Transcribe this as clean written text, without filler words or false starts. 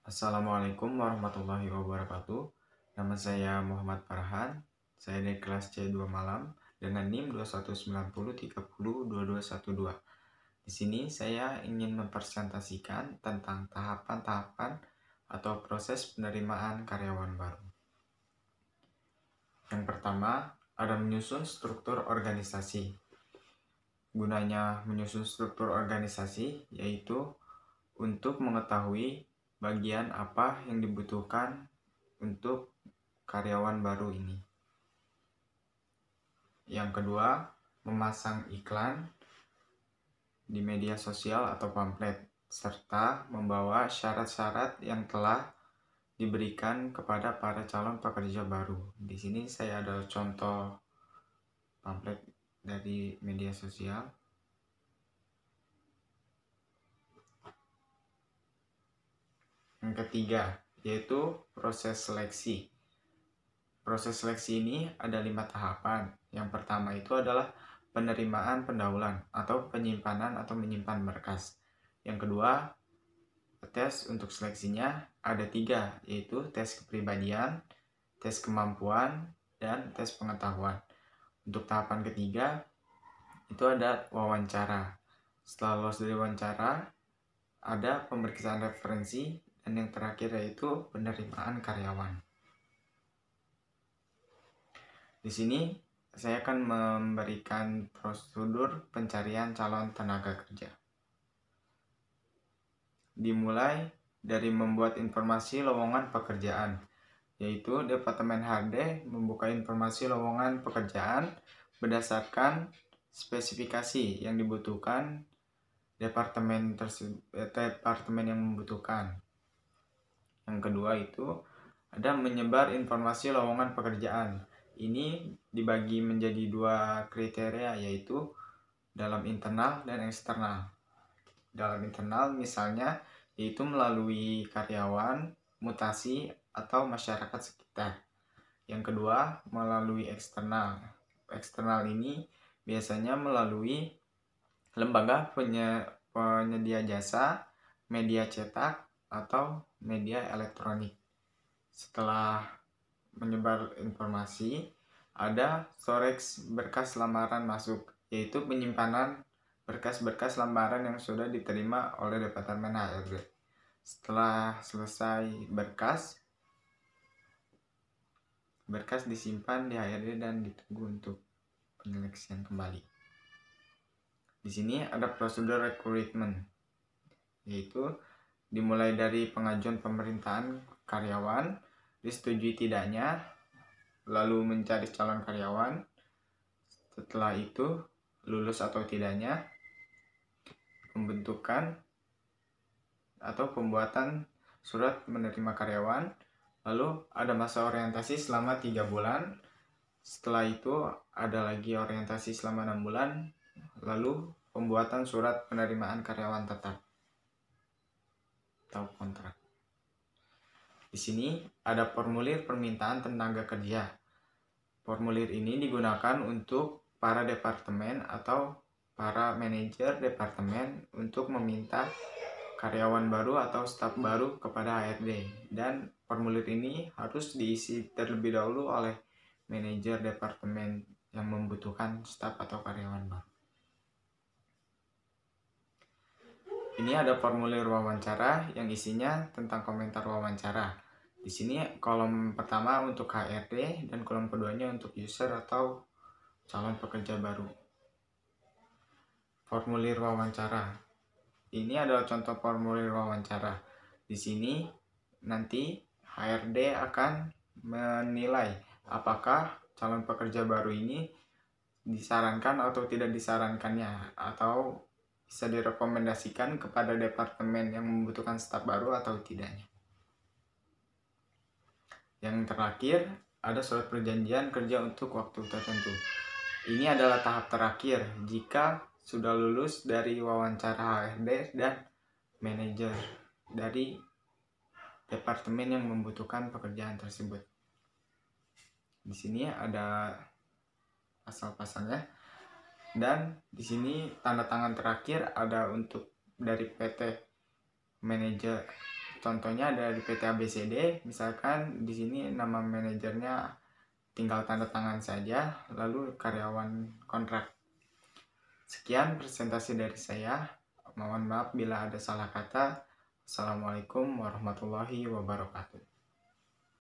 Assalamualaikum warahmatullahi wabarakatuh. Nama saya Muhammad Farhan. Saya dari kelas C2 Malam dengan NIM 2190302212. Di sini saya ingin mempresentasikan tentang tahapan-tahapan atau proses penerimaan karyawan baru. Yang pertama, ada menyusun struktur organisasi. Gunanya menyusun struktur organisasi yaitu untuk mengetahui bagian apa yang dibutuhkan untuk karyawan baru ini. Yang kedua, memasang iklan di media sosial atau pamflet, serta membawa syarat-syarat yang telah diberikan kepada para calon pekerja baru. Di sini saya ada contoh pamflet dari media sosial. Yang ketiga, yaitu proses seleksi. Proses seleksi ini ada 5 tahapan. Yang pertama itu adalah penerimaan pendahuluan atau penyimpanan atau menyimpan berkas. Yang kedua, tes untuk seleksinya ada 3, yaitu tes kepribadian, tes kemampuan, dan tes pengetahuan. Untuk tahapan ketiga itu ada wawancara. Setelah lolos dari wawancara, ada pemeriksaan referensi, dan yang terakhir yaitu penerimaan karyawan. Di sini saya akan memberikan prosedur pencarian calon tenaga kerja. Dimulai dari membuat informasi lowongan pekerjaan, yaitu Departemen HRD membuka informasi lowongan pekerjaan berdasarkan spesifikasi yang dibutuhkan departemen yang membutuhkan. Yang kedua itu ada menyebar informasi lowongan pekerjaan. Ini dibagi menjadi 2 kriteria, yaitu dalam internal dan eksternal. Dalam internal misalnya yaitu melalui karyawan, mutasi, atau masyarakat sekitar. Yang kedua melalui eksternal. Eksternal ini biasanya melalui lembaga penyedia jasa, media cetak, atau media elektronik. Setelah menyebar informasi, ada storage berkas lamaran masuk, yaitu penyimpanan berkas-berkas lamaran yang sudah diterima oleh Departemen HRD. Setelah selesai berkas disimpan di HRD dan ditunggu untuk penyeleksian kembali. Di sini ada prosedur rekrutmen, yaitu dimulai dari pengajuan pemerintahan karyawan, disetujui tidaknya, lalu mencari calon karyawan. Setelah itu lulus atau tidaknya, pembentukan atau pembuatan surat menerima karyawan, lalu ada masa orientasi selama 3 bulan. Setelah itu ada lagi orientasi selama 6 bulan, lalu pembuatan surat penerimaan karyawan tetap atau kontrak. Di sini ada formulir permintaan tenaga kerja. Formulir ini digunakan untuk para departemen atau para manajer departemen untuk meminta karyawan baru atau staf baru kepada HRD, dan formulir ini harus diisi terlebih dahulu oleh manajer departemen yang membutuhkan staf atau karyawan baru. Ini ada formulir wawancara yang isinya tentang komentar wawancara. Di sini kolom pertama untuk HRD dan kolom keduanya untuk user atau calon pekerja baru. Formulir wawancara. Ini adalah contoh formulir wawancara. Di sini nanti HRD akan menilai apakah calon pekerja baru ini disarankan atau tidak disarankannya, atau bisa direkomendasikan kepada departemen yang membutuhkan staf baru atau tidaknya. Yang terakhir ada surat perjanjian kerja untuk waktu tertentu. Ini adalah tahap terakhir jika sudah lulus dari wawancara HRD dan manajer dari departemen yang membutuhkan pekerjaan tersebut. Di sini ada pasal-pasalnya, dan di sini tanda tangan terakhir ada untuk dari PT manajer contohnya dari PT ABCD, misalkan di sini nama manajernya tinggal tanda tangan saja, lalu karyawan kontrak. Sekian presentasi dari saya. Mohon maaf bila ada salah kata. Assalamualaikum warahmatullahi wabarakatuh.